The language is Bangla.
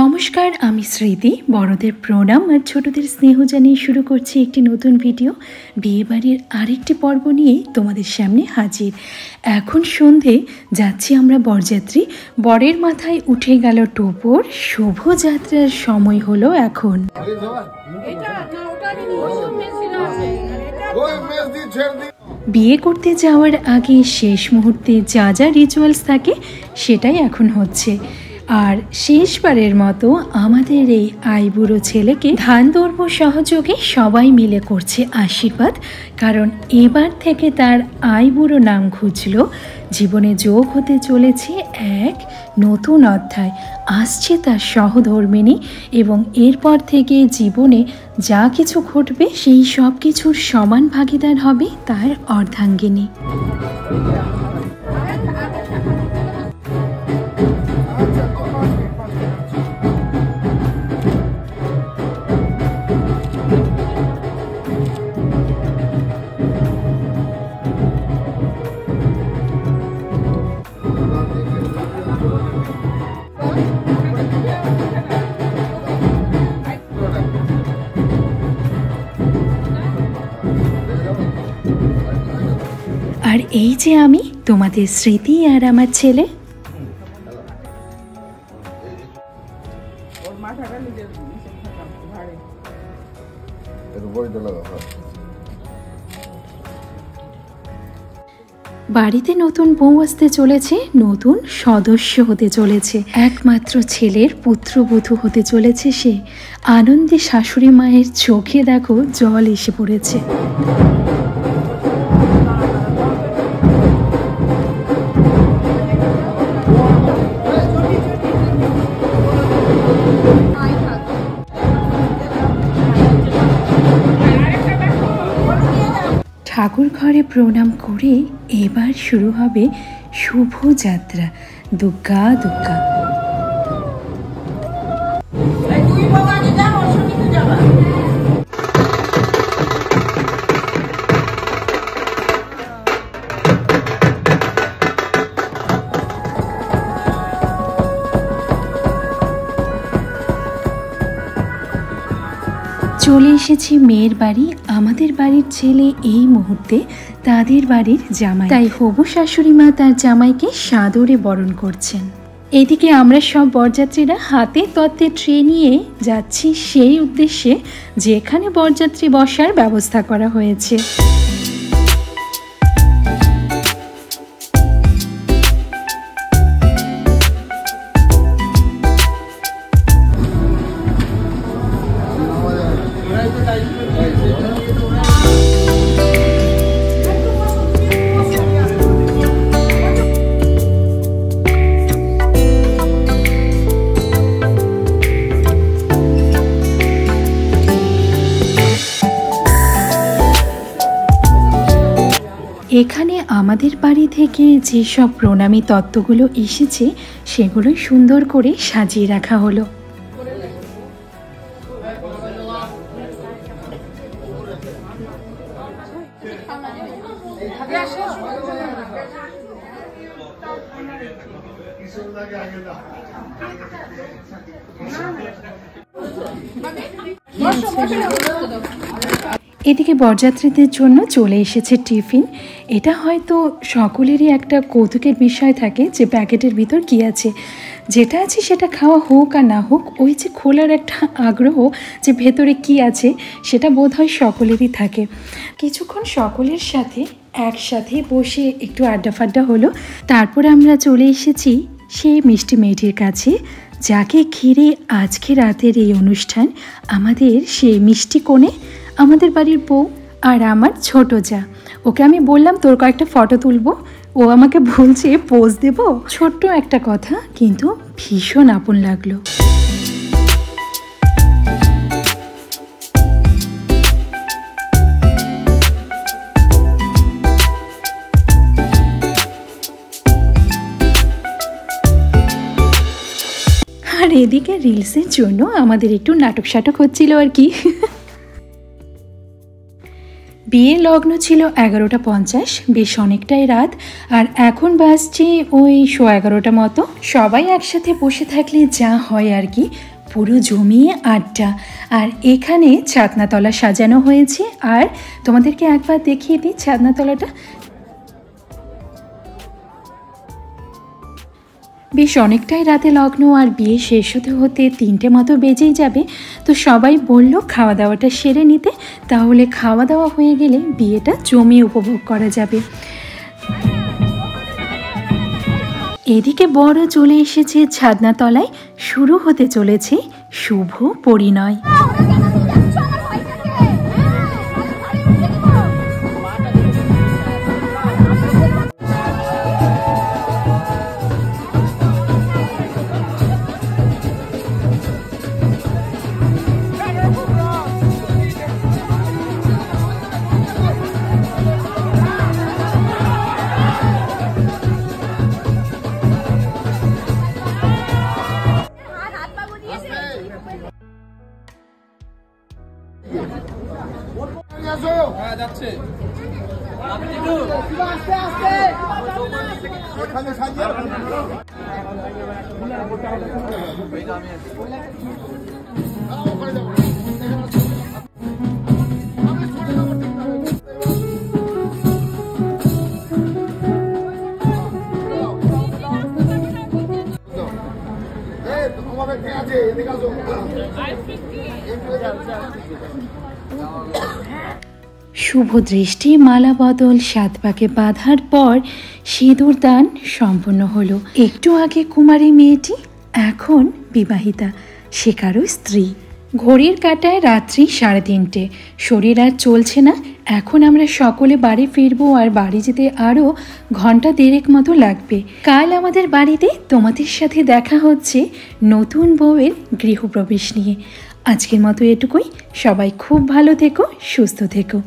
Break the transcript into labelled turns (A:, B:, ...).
A: নমস্কার, আমি স্মৃতি। বড়দের প্রণাম আর ছোটদের স্নেহ জানিয়ে শুরু করছি একটি নতুন ভিডিও। বিয়েবাড়ির আরেকটি পর্ব নিয়ে তোমাদের সামনে হাজির। এখন সন্ধে, যাচ্ছি আমরা বরযাত্রী। বরের মাথায় উঠে গেল টোপর, শুভযাত্রার সময় হলো এখন। বিয়ে করতে যাওয়ার আগে শেষ মুহূর্তে যা যা রিচুয়ালস থাকে সেটাই এখন হচ্ছে। আর শেষবারের মতো আমাদের এই আইবুড়ো ছেলেকে ধান দর্ব সহযোগে সবাই মিলে করছে আশীর্বাদ, কারণ এবার থেকে তার আইবুড়ো নাম খুঁজল। জীবনে যোগ হতে চলেছে এক নতুন অধ্যায়। আসছে তার সহধর্মিণী, এবং এরপর থেকে জীবনে যা কিছু ঘটবে সেই সব কিছুর সমান ভাগিদার হবে তার অর্ধাঙ্গিনী। আর এই যে আমি, তোমাদের স্মৃতি আর আমার ছেলে। বাড়িতে নতুন বউ আসতে চলেছে, নতুন সদস্য হতে চলেছে, একমাত্র ছেলের পুত্রবধূ হতে চলেছে সে। আনন্দে শাশুড়ি মায়ের চোখে দেখো জল এসে পড়েছে। ঠাকুর ঘরে প্রণাম করে এবার শুরু হবে শুভযাত্রা। দুর্গা দুর্গা। চলে এসেছি মেয়ের বাড়ি। আমাদের বাড়ির ছেলে এই মুহূর্তে তাদের বাড়ির জামাই, তাই হবু শাশুড়ি মা তার জামাইকে সাদরে বরণ করছেন। এদিকে আমরা সব বরযাত্রীরা হাতে তত্ত্বে ট্রে নিয়ে যাচ্ছি সেই উদ্দেশ্যে যেখানে বরযাত্রী বসার ব্যবস্থা করা হয়েছে। এখানে আমাদের বাড়ি থেকে যেসব প্রণামী তত্ত্বগুলো এসেছে সেগুলো সুন্দর করে সাজিয়ে রাখা হলো। এদিকে বরযাত্রীদের জন্য চলে এসেছে টিফিন। এটা হয়তো সকলেরই একটা কৌতুকের বিষয় থাকে যে প্যাকেটের ভিতর কী আছে। যেটা আছে সেটা খাওয়া হোক আর না হোক, ওই যে খোলার একটা আগ্রহ যে ভেতরে কি আছে সেটা বোধহয় সকলেরই থাকে। কিছুক্ষণ সকলের সাথে একসাথে বসে একটু আড্ডা ফাড্ডা হলো। তারপর আমরা চলে এসেছি সেই মিষ্টি মেয়েটির কাছে, যাকে ঘিরে আজকে রাতের এই অনুষ্ঠান। আমাদের সেই মিষ্টি কোণে আমাদের বাড়ির বউ আর আমার ছোট যা। ওকে আমি বললাম তোর কয়েকটা ফটো তুলবো, ও আমাকে বলছে পোজ দেব। ছোট্ট একটা কথা, কিন্তু ভীষণ আপন লাগলো। আর এদিকে রিলসের জন্য আমাদের একটু নাটক সাটক হচ্ছিল আর কি। বিয়ের লগ্ন ছিল 11:50, বেশ অনেকটাই রাত। আর এখন বাজছে ওই 11:15 মতো। সবাই একসাথে বসে থাকলে যা হয় আর কি, পুরো জমিয়ে আড্ডা। আর এখানে ছাদনাতলা সাজানো হয়েছে। আর তোমাদেরকে একবার দেখিয়ে দিই ছাদনাতলাটা। বেশ অনেকটাই রাতে লগ্ন, আর বিয়ে শেষ হতে হতে 3টে মতো বেজেই যাবে। তো সবাই বলল খাওয়া দাওয়াটা সেরে নিতে, তাহলে খাওয়া দাওয়া হয়ে গেলে বিয়েটা জমিয়ে উপভোগ করা যাবে। এদিকে বড় চলে এসেছে ছাদনাতলায়। শুরু হতে চলেছে শুভ পরিণয়।
B: যাচ্ছে
A: শুভ দৃষ্টি মালা বদল 7 পাকে বাঁধার পর সিঁদুর দান সম্পন্ন হলো। একটু আগে কুমারী মেয়েটি, এখন বিবাহিতা, সে কারো স্ত্রী। ঘড়ির কাঁটায় রাত্রি 3:30। শরীর আর চলছে না। এখন আমরা সকলে বাড়ি ফিরবো, আর বাড়ি যেতে আরও ঘন্টা 1.5 মতো লাগবে। কাল আমাদের বাড়িতে তোমাদের সাথে দেখা হচ্ছে নতুন বউয়ের গৃহপ্রবেশ নিয়ে। আজকের মতো এটুকুই। সবাই খুব ভালো থেকো, সুস্থ থেকো।